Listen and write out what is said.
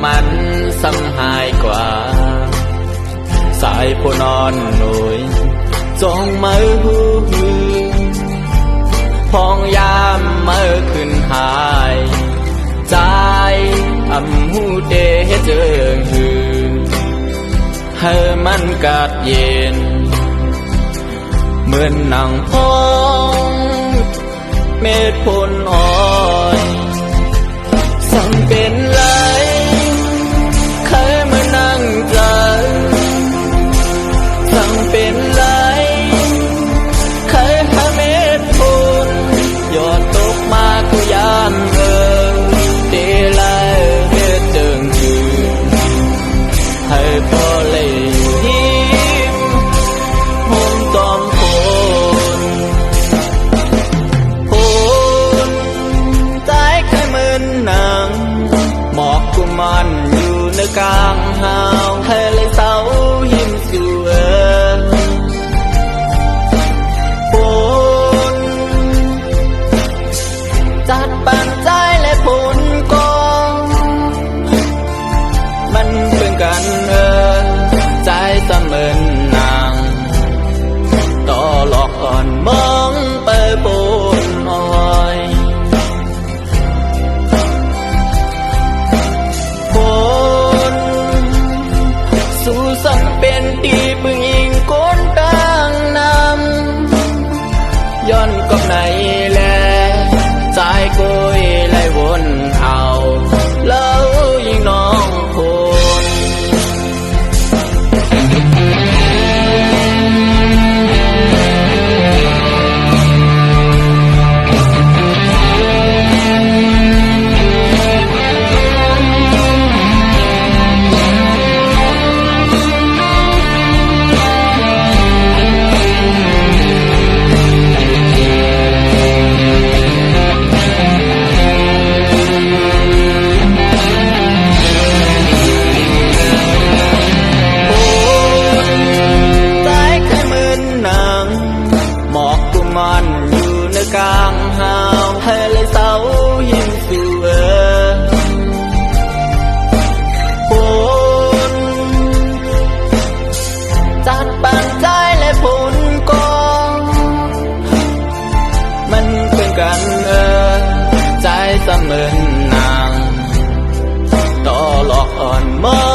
มันสำหายกว่าสายผู้นอนหน่วยจงมือพองยามมือขึ้นหายใจอำหูเดเจิงหือให้มันกัดเย็นเหมือนหนังพองเม็ดพลอ้อยสั่งเป็นไรเคยมานั่งใจสั่งเป็นไรเคยหาเม็ดพลยอดตกมาก็ยามเดลายเม็ดเดิงจืดให้พอเลยยิ้มหอมตอมหมอกกุมันอยู่ในกลางหาวให้เลยเศร้าหิมสวยฝนจัดปันใจและผลกองมันเป็นกันใจเสมือนนางต่อหลอกก่อนมองไปบนอ้อยสู่สังเป็นตีปึงอิงก้นต่างนำย้อนกับไหนแลใจกุยไล่วนเอาแล้วยิ่งน้องคนมันอยู่ในกลางหาวให้เลยเศร้ายิ้มสวยฝนจัดปันใจและผลกองมันเป็นกันใจเสมือนนางต่อหลอกอ่อนมอ